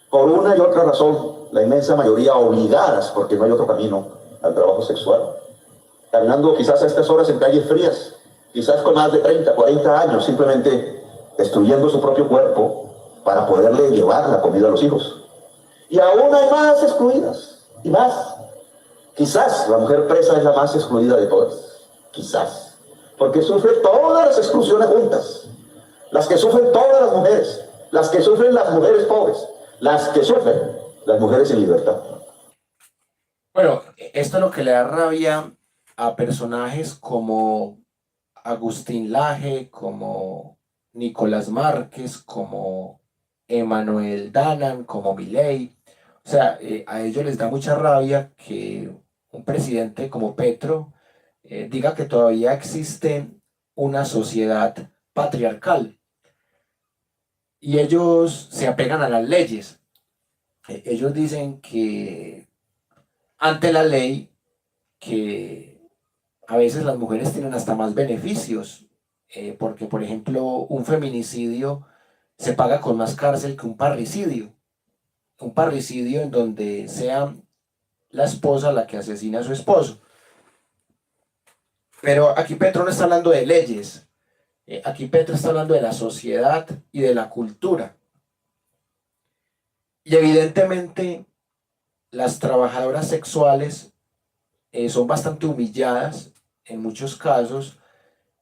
Por una y otra razón, la inmensa mayoría obligadas, porque no hay otro camino, al trabajo sexual. Caminando quizás a estas horas en calles frías, quizás con más de 30, 40 años, simplemente destruyendo su propio cuerpo para poderle llevar la comida a los hijos. Y aún hay más excluidas, y más. Quizás la mujer presa es la más excluida de todas, quizás. porque sufre todas las exclusiones juntas, las que sufren todas las mujeres, las que sufren las mujeres pobres, las que sufren las mujeres en libertad. Bueno, esto es lo que le da rabia a personajes como Agustín Laje, como Nicolás Márquez, como Emanuel Danan, como Milei. O sea, a ellos les da mucha rabia que un presidente como Petro diga que todavía existe una sociedad patriarcal y ellos se apegan a las leyes. Ellos dicen que ante la ley, que a veces las mujeres tienen hasta más beneficios, porque por ejemplo un feminicidio se paga con más cárcel que un parricidio en donde sea la esposa la que asesina a su esposo. Pero aquí Petro no está hablando de leyes, aquí Petro está hablando de la sociedad y de la cultura. Y evidentemente las trabajadoras sexuales son bastante humilladas en muchos casos,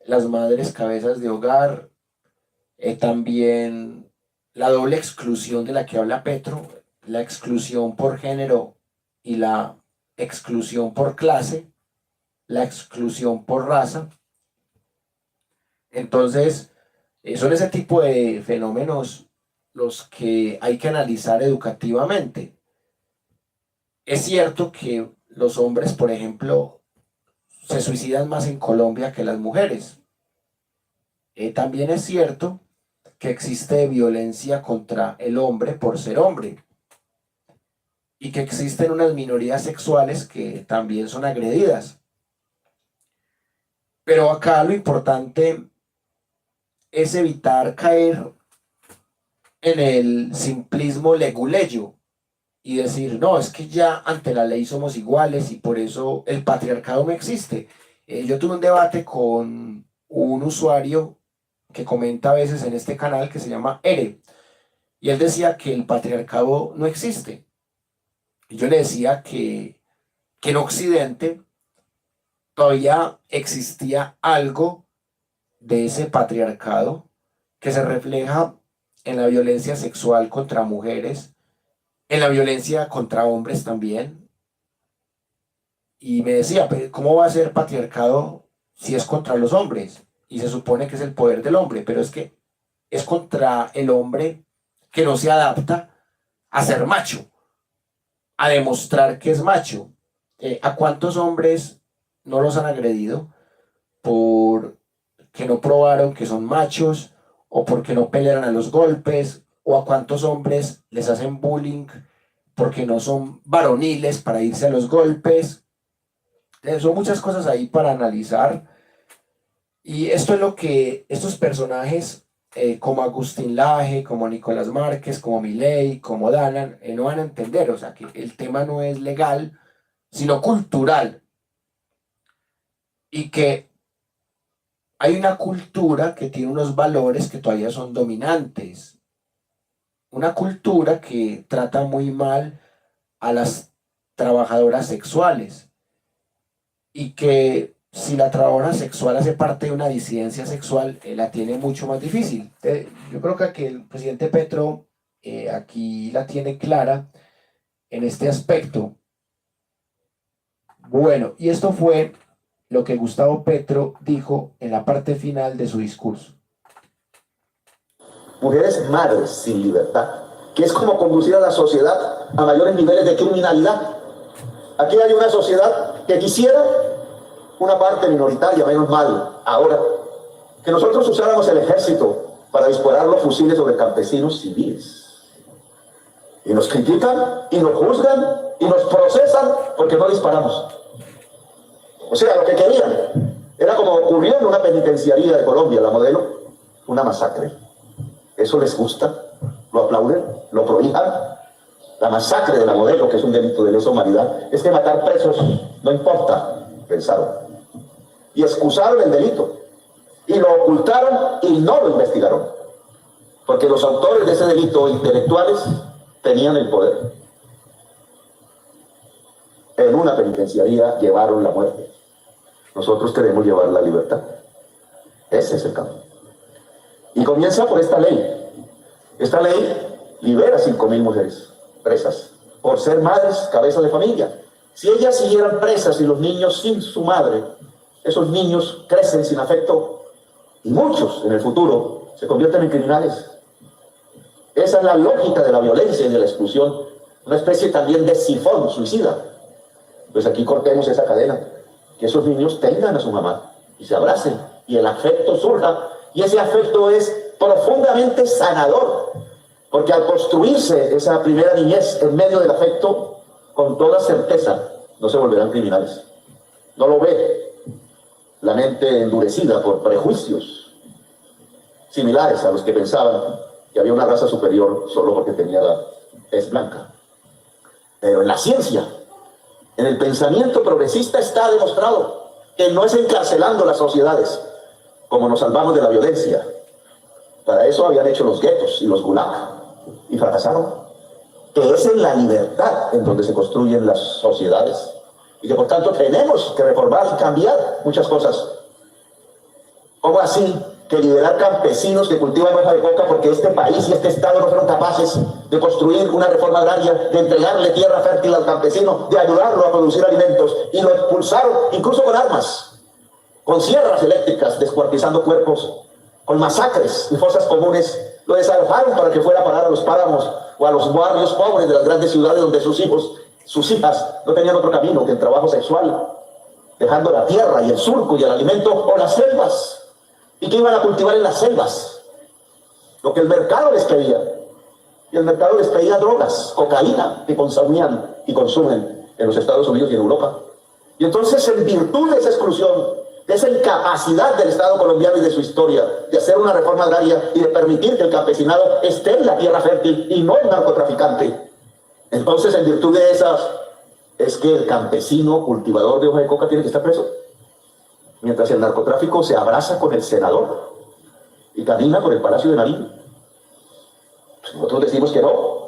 las madres cabezas de hogar, también la doble exclusión de la que habla Petro, la exclusión por género y la exclusión por clase, la exclusión por raza. Entonces, son ese tipo de fenómenos los que hay que analizar educativamente. Es cierto que los hombres, por ejemplo, se suicidan más en Colombia que las mujeres. También es cierto que existe violencia contra el hombre por ser hombre y que existen unas minorías sexuales que también son agredidas. Pero acá lo importante es evitar caer en el simplismo leguleyo y decir, no, es que ya ante la ley somos iguales y por eso el patriarcado no existe. Yo tuve un debate con un usuario que comenta a veces en este canal que se llama Ere, y él decía que el patriarcado no existe. Y yo le decía que en Occidente todavía existía algo de ese patriarcado que se refleja en la violencia sexual contra mujeres, en la violencia contra hombres también. Y me decía, "Pero ¿cómo va a ser patriarcado si es contra los hombres? Y se supone que es el poder del hombre, pero es que es contra el hombre que no se adapta a ser macho, a demostrar que es macho. ¿A cuántos hombres no los han agredido por que no probaron que son machos o porque no pelearon a los golpes? ¿O a cuántos hombres les hacen bullying porque no son varoniles para irse a los golpes? Son muchas cosas ahí para analizar. Y esto es lo que estos personajes como Agustín Laje, como Nicolás Márquez, como Milei, como Danan, no van a entender. O sea, que el tema no es legal, sino cultural. Y que hay una cultura que tiene unos valores que todavía son dominantes. Una cultura que trata muy mal a las trabajadoras sexuales. Y que si la trabajadora sexual hace parte de una disidencia sexual, la tiene mucho más difícil. Yo creo que el presidente Petro aquí la tiene clara en este aspecto. Bueno, y esto fue lo que Gustavo Petro dijo en la parte final de su discurso. Mujeres madres sin libertad, que es como conducir a la sociedad a mayores niveles de criminalidad. Aquí hay una sociedad que quisiera una parte minoritaria, menos mal, ahora, que nosotros usáramos el ejército para disparar los fusiles sobre campesinos civiles. Y nos critican, y nos juzgan, y nos procesan porque no disparamos. O sea, lo que querían era como ocurrió en una penitenciaría de Colombia, la Modelo, una masacre. ¿Eso les gusta? ¿Lo aplauden? ¿Lo prohíban? La masacre de la Modelo, que es un delito de lesa humanidad, es que matar presos no importa, pensaron. Y excusaron el delito, y lo ocultaron y no lo investigaron, porque los autores de ese delito, intelectuales, tenían el poder. En una penitenciaría llevaron la muerte. Nosotros queremos llevar la libertad. Ese es el cambio. Y comienza por esta ley. Esta ley libera 5.000 mujeres presas por ser madres, cabezas de familia. Si ellas siguieran presas y los niños sin su madre, esos niños crecen sin afecto y muchos en el futuro se convierten en criminales. Esa es la lógica de la violencia y de la exclusión, una especie también de sifón suicida. Pues aquí cortemos esa cadena, que esos niños tengan a su mamá y se abracen y el afecto surja, y ese afecto es profundamente sanador, porque al construirse esa primera niñez en medio del afecto, con toda certeza no se volverán criminales. No lo ve la mente endurecida por prejuicios similares a los que pensaban que había una raza superior solo porque tenía la tez blanca. Pero en la ciencia, en el pensamiento progresista está demostrado que no es encarcelando las sociedades como nos salvamos de la violencia. Para eso habían hecho los guetos y los gulag y fracasaron. Que es en la libertad en donde se construyen las sociedades y que por tanto tenemos que reformar y cambiar muchas cosas. ¿Cómo así que liberar campesinos que cultivan hoja de coca porque este país y este estado no fueron capaces de construir una reforma agraria, de entregarle tierra fértil al campesino, de ayudarlo a producir alimentos, y lo expulsaron incluso con armas, con sierras eléctricas, descuartizando cuerpos, con masacres y fosas comunes? Lo desalojaron para que fuera a parar a los páramos o a los barrios pobres de las grandes ciudades donde sus hijos, sus hijas no tenían otro camino que el trabajo sexual, dejando la tierra y el surco y el alimento o las selvas. ¿Y qué iban a cultivar en las selvas? Lo que el mercado les pedía. Y el mercado les pedía drogas, cocaína, que consumían y consumen en los Estados Unidos y en Europa. Y entonces, en virtud de esa exclusión, de esa incapacidad del Estado colombiano y de su historia de hacer una reforma agraria y de permitir que el campesinado esté en la tierra fértil y no el narcotraficante, entonces, en virtud de esas, es que el campesino cultivador de hoja de coca tiene que estar preso, mientras el narcotráfico se abraza con el senador y camina por el Palacio de Nariño. Pues nosotros decimos que no.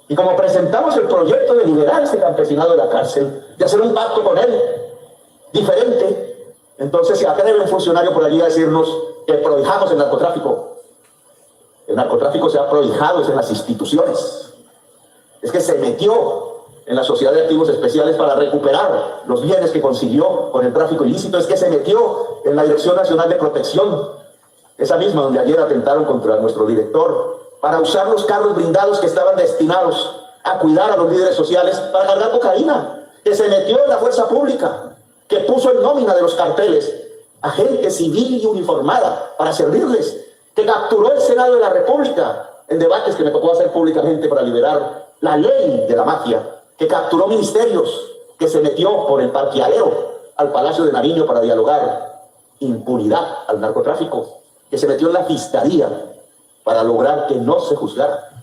Y como presentamos el proyecto de liberar a este campesinado de la cárcel, de hacer un pacto con él diferente, entonces se atreve un funcionario por allí a decirnos que prohijamos el narcotráfico. El narcotráfico se ha prohijado en las instituciones. Es que se metió en la sociedad de activos especiales para recuperar los bienes que consiguió con el tráfico ilícito. Es que se metió en la Dirección Nacional de Protección, esa misma donde ayer atentaron contra nuestro director, para usar los carros blindados que estaban destinados a cuidar a los líderes sociales para cargar cocaína. Que se metió en la fuerza pública, que puso en nómina de los carteles a gente civil y uniformada para servirles, que capturó el Senado de la República en debates que me tocó hacer públicamente para liberar la ley de la mafia, que capturó ministerios, que se metió por el parqueadero al Palacio de Nariño para dialogar impunidad al narcotráfico, que se metió en la fiscalía para lograr que no se juzgara.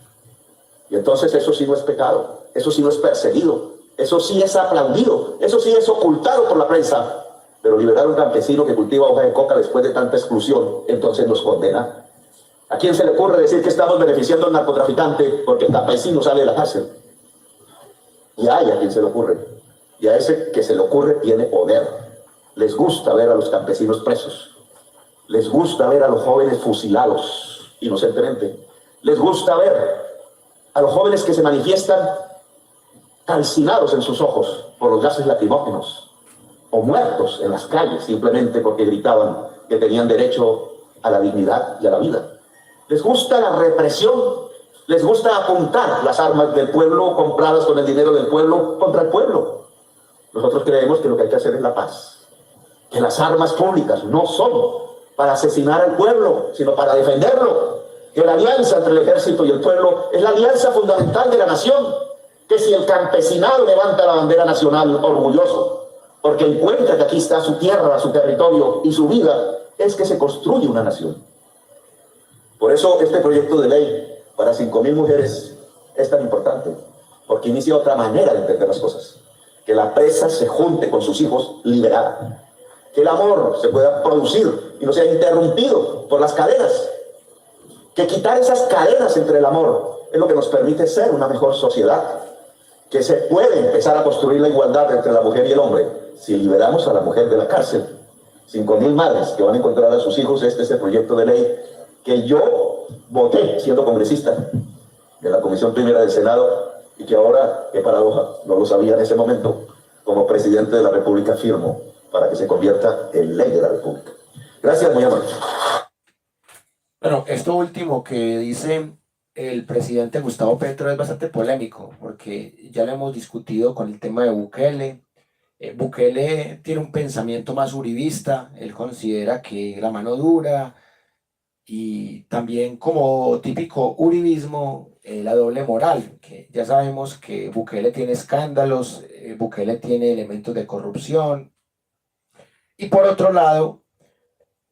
Y entonces eso sí no es pecado, eso sí no es perseguido, eso sí es aplaudido, eso sí es ocultado por la prensa. Pero liberar a un campesino que cultiva hoja de coca después de tanta exclusión, entonces nos condena. ¿A quién se le ocurre decir que estamos beneficiando al narcotraficante porque el campesino sale de la cárcel? Y hay a quien se le ocurre. Y a ese que se le ocurre tiene poder. Les gusta ver a los campesinos presos. Les gusta ver a los jóvenes fusilados inocentemente. Les gusta ver a los jóvenes que se manifiestan calcinados en sus ojos por los gases lacrimógenos, o muertos en las calles simplemente porque gritaban que tenían derecho a la dignidad y a la vida. Les gusta la represión, les gusta apuntar las armas del pueblo compradas con el dinero del pueblo contra el pueblo. Nosotros creemos que lo que hay que hacer es la paz, que las armas públicas no son para asesinar al pueblo, sino para defenderlo, que la alianza entre el ejército y el pueblo es la alianza fundamental de la nación, que si el campesinado levanta la bandera nacional orgulloso, porque encuentra que aquí está su tierra, su territorio y su vida, es que se construye una nación. Por eso este proyecto de ley para 5.000 mujeres es tan importante, porque inicia otra manera de entender las cosas. Que la presa se junte con sus hijos liberada, que el amor se pueda producir y no sea interrumpido por las cadenas, que quitar esas cadenas entre el amor es lo que nos permite ser una mejor sociedad, que se puede empezar a construir la igualdad entre la mujer y el hombre si liberamos a la mujer de la cárcel, 5.000 madres que van a encontrar a sus hijos. Este es el proyecto de ley que yo voté siendo congresista de la Comisión Primera del Senado y que ahora, qué paradoja, no lo sabía en ese momento, como presidente de la República firmo para que se convierta en ley de la República. Gracias, muy amable. Bueno, esto último que dice el presidente Gustavo Petro es bastante polémico, porque ya lo hemos discutido con el tema de Bukele. Bukele tiene un pensamiento más uribista, él considera que la mano dura y también como típico uribismo, la doble moral, que ya sabemos que Bukele tiene escándalos, Bukele tiene elementos de corrupción. Y por otro lado,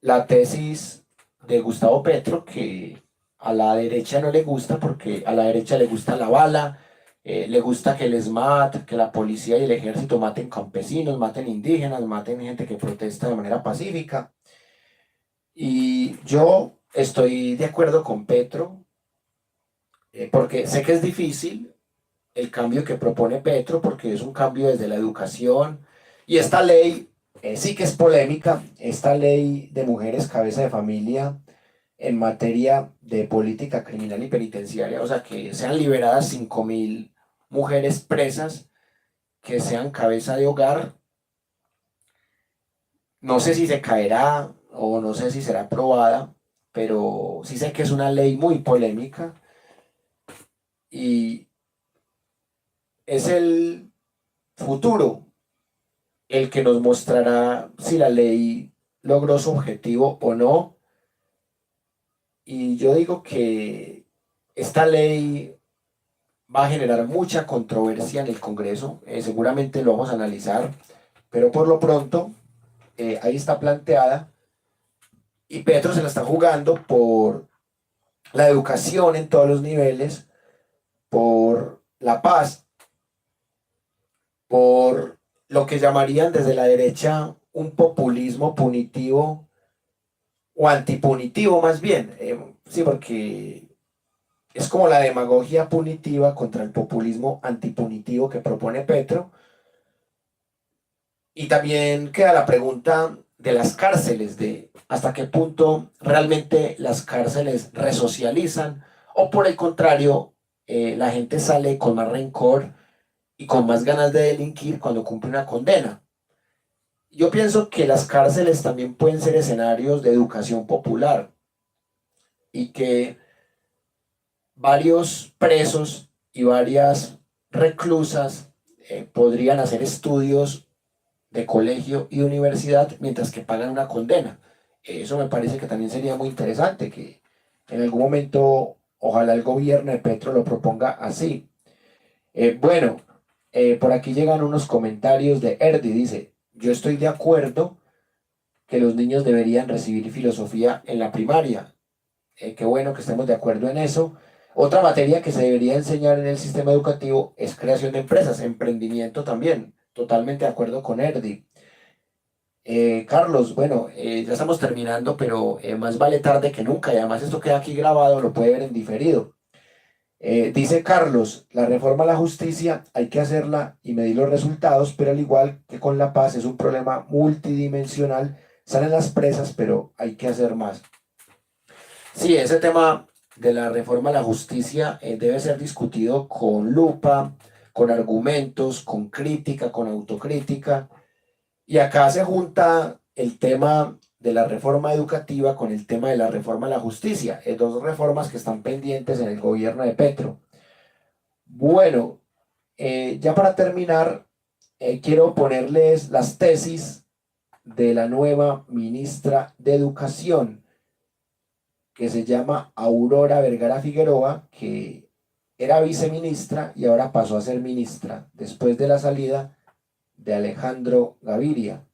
la tesis de Gustavo Petro, que a la derecha no le gusta, porque a la derecha le gusta la bala, le gusta que el ESMAD, que la policía y el ejército maten campesinos, maten indígenas, maten gente que protesta de manera pacífica. Y yo estoy de acuerdo con Petro, porque sé que es difícil el cambio que propone Petro, porque es un cambio desde la educación, y esta ley sí que es polémica, esta ley de mujeres cabeza de familia en materia de política criminal y penitenciaria, o sea, que sean liberadas 5.000 mujeres presas, que sean cabeza de hogar. No sé si se caerá o no sé si será aprobada, pero sí sé que es una ley muy polémica y es el futuro el que nos mostrará si la ley logró su objetivo o no. Y yo digo que esta ley va a generar mucha controversia en el Congreso, seguramente lo vamos a analizar, pero por lo pronto ahí está planteada y Petro se la está jugando por la educación en todos los niveles, por la paz, por lo que llamarían desde la derecha un populismo punitivo o antipunitivo más bien, sí, porque es como la demagogia punitiva contra el populismo antipunitivo que propone Petro. Y también queda la pregunta de las cárceles, de hasta qué punto realmente las cárceles resocializan o por el contrario, la gente sale con más rencor y con más ganas de delinquir cuando cumple una condena. Yo pienso que las cárceles también pueden ser escenarios de educación popular y que varios presos y varias reclusas podrían hacer estudios de colegio y universidad mientras que pagan una condena. Eso me parece que también sería muy interesante, que en algún momento ojalá el gobierno de Petro lo proponga así. Por aquí llegan unos comentarios de Erdi, dice, yo estoy de acuerdo que los niños deberían recibir filosofía en la primaria. Qué bueno que estemos de acuerdo en eso. Otra materia que se debería enseñar en el sistema educativo es creación de empresas, emprendimiento también. Totalmente de acuerdo con Erdi. Carlos, ya estamos terminando, pero más vale tarde que nunca, y además esto queda aquí grabado, lo puede ver en diferido. Dice Carlos, la reforma a la justicia hay que hacerla y medir los resultados, pero al igual que con la paz es un problema multidimensional, salen las presas, pero hay que hacer más. Sí, ese tema de la reforma a la justicia debe ser discutido con lupa, con argumentos, con crítica, con autocrítica. Y acá se junta el tema de la reforma educativa con el tema de la reforma a la justicia, dos reformas que están pendientes en el gobierno de Petro. Bueno, ya para terminar, quiero ponerles las tesis de la nueva ministra de Educación, que se llama Aurora Vergara Figueroa, que era viceministra y ahora pasó a ser ministra, después de la salida de Alejandro Gaviria.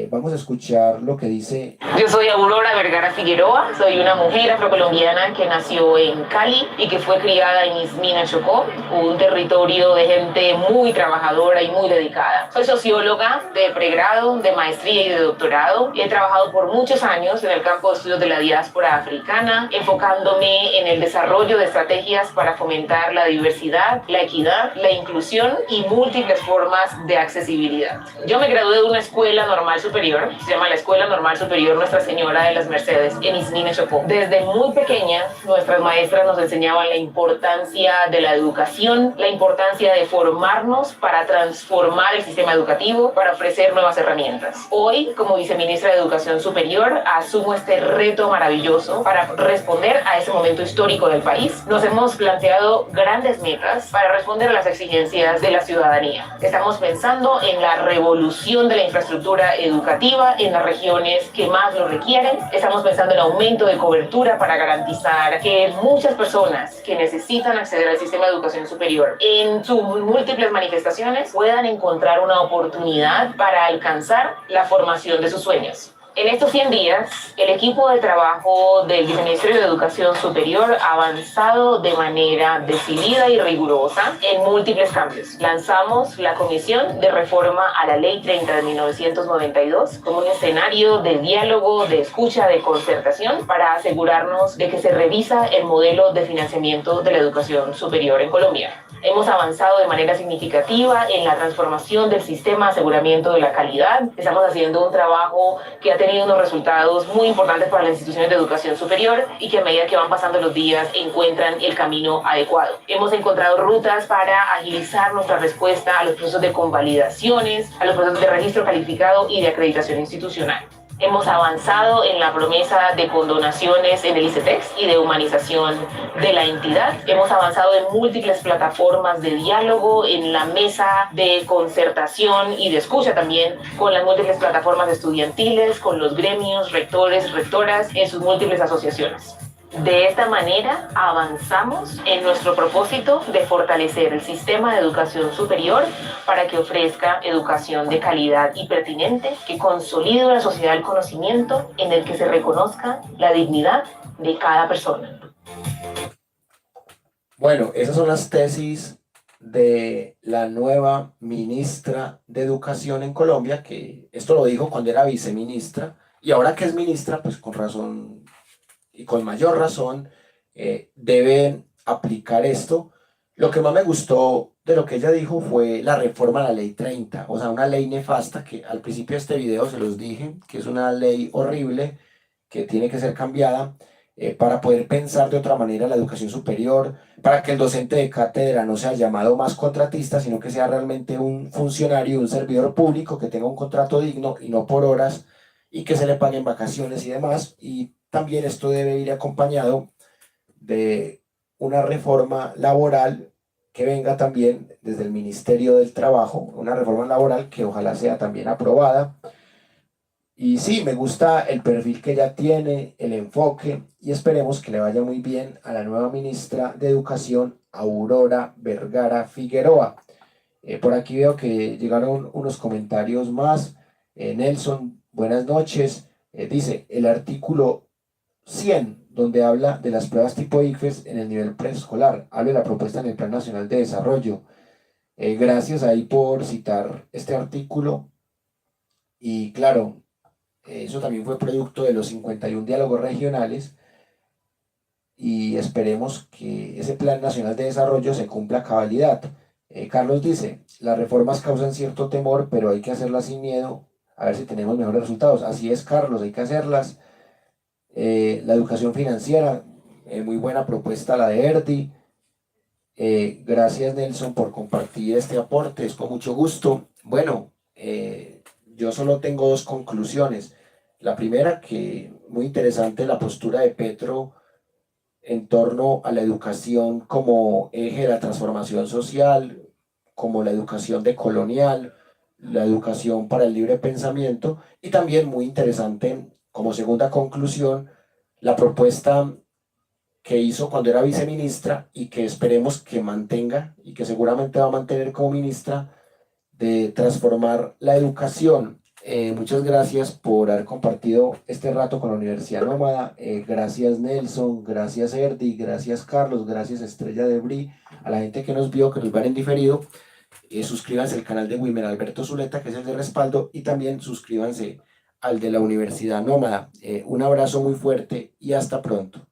Vamos a escuchar lo que dice. Yo soy Aurora Vergara Figueroa, soy una mujer afrocolombiana que nació en Cali y que fue criada en Ismina, Chocó, un territorio de gente muy trabajadora y muy dedicada. Soy socióloga de pregrado, de maestría y de doctorado y he trabajado por muchos años en el campo de estudios de la diáspora africana, enfocándome en el desarrollo de estrategias para fomentar la diversidad, la equidad, la inclusión y múltiples formas de accesibilidad. Yo me gradué de una escuela normal superior, se llama la Escuela Normal Superior Nuestra Señora de las Mercedes en Ismina, Chocó. Desde muy pequeñas, nuestras maestras nos enseñaban la importancia de la educación, la importancia de formarnos para transformar el sistema educativo, para ofrecer nuevas herramientas. Hoy, como viceministra de Educación Superior, asumo este reto maravilloso para responder a ese momento histórico del país. Nos hemos planteado grandes metas para responder a las exigencias de la ciudadanía. Estamos pensando en la revolución de la infraestructura educativa en las regiones que más lo requieren. Estamos pensando en aumento de cobertura para garantizar que muchas personas que necesitan acceder al sistema de educación superior en sus múltiples manifestaciones puedan encontrar una oportunidad para alcanzar la formación de sus sueños. En estos 100 días, el equipo de trabajo del Viceministerio de Educación Superior ha avanzado de manera decidida y rigurosa en múltiples cambios. Lanzamos la Comisión de Reforma a la Ley 30 de 1992 como un escenario de diálogo, de escucha, de concertación para asegurarnos de que se revisa el modelo de financiamiento de la educación superior en Colombia. Hemos avanzado de manera significativa en la transformación del sistema de aseguramiento de la calidad. Estamos haciendo un trabajo que ha tenido unos resultados muy importantes para las instituciones de educación superior y que a medida que van pasando los días encuentran el camino adecuado. Hemos encontrado rutas para agilizar nuestra respuesta a los procesos de convalidaciones, a los procesos de registro calificado y de acreditación institucional. Hemos avanzado en la promesa de condonaciones en el ICETEX y de humanización de la entidad. Hemos avanzado en múltiples plataformas de diálogo, en la mesa de concertación y de escucha también, con las múltiples plataformas estudiantiles, con los gremios, rectores, rectoras, en sus múltiples asociaciones. De esta manera avanzamos en nuestro propósito de fortalecer el sistema de educación superior para que ofrezca educación de calidad y pertinente que consolide una sociedad del conocimiento en el que se reconozca la dignidad de cada persona. Bueno, esas son las tesis de la nueva ministra de Educación en Colombia, que esto lo dijo cuando era viceministra, y ahora que es ministra, pues con razón y con mayor razón deben aplicar esto. Lo que más me gustó de lo que ella dijo fue la reforma a la ley 30, o sea, una ley nefasta que al principio de este video se los dije, que es una ley horrible, que tiene que ser cambiada para poder pensar de otra manera la educación superior, para que el docente de cátedra no sea llamado más contratista, sino que sea realmente un funcionario, un servidor público que tenga un contrato digno y no por horas, y que se le paguen vacaciones y demás. Y también esto debe ir acompañado de una reforma laboral que venga también desde el Ministerio del Trabajo, una reforma laboral que ojalá sea también aprobada. Y sí, me gusta el perfil que ella tiene, el enfoque, y esperemos que le vaya muy bien a la nueva ministra de Educación, Aurora Vergara Figueroa. Por aquí veo que llegaron unos comentarios más. Nelson, buenas noches. Dice, el artículo 100, donde habla de las pruebas tipo ICFES en el nivel preescolar, habla de la propuesta en el Plan Nacional de Desarrollo. Gracias ahí por citar este artículo. Y claro, eso también fue producto de los 51 diálogos regionales y esperemos que ese Plan Nacional de Desarrollo se cumpla a cabalidad. Carlos dice, las reformas causan cierto temor, pero hay que hacerlas sin miedo, a ver si tenemos mejores resultados. Así es, Carlos, hay que hacerlas. La educación financiera, muy buena propuesta la de Erdi. Gracias, Nelson, por compartir este aporte, es con mucho gusto. Bueno, yo solo tengo dos conclusiones. La primera, que muy interesante la postura de Petro en torno a la educación como eje de la transformación social, como la educación decolonial, la educación para el libre pensamiento, y también muy interesante como segunda conclusión la propuesta que hizo cuando era viceministra y que esperemos que mantenga y que seguramente va a mantener como ministra, de transformar la educación. Muchas gracias por haber compartido este rato con la Universidad Nómada. Gracias, Nelson, gracias, Erdi, gracias, Carlos, gracias, Estrella de Bri, a la gente que nos vio, que nos va en diferido. Suscríbanse al canal de Wilmer Alberto Zuleta, que es el de respaldo, y también suscríbanse al de la Universidad Nómada. Un abrazo muy fuerte y hasta pronto.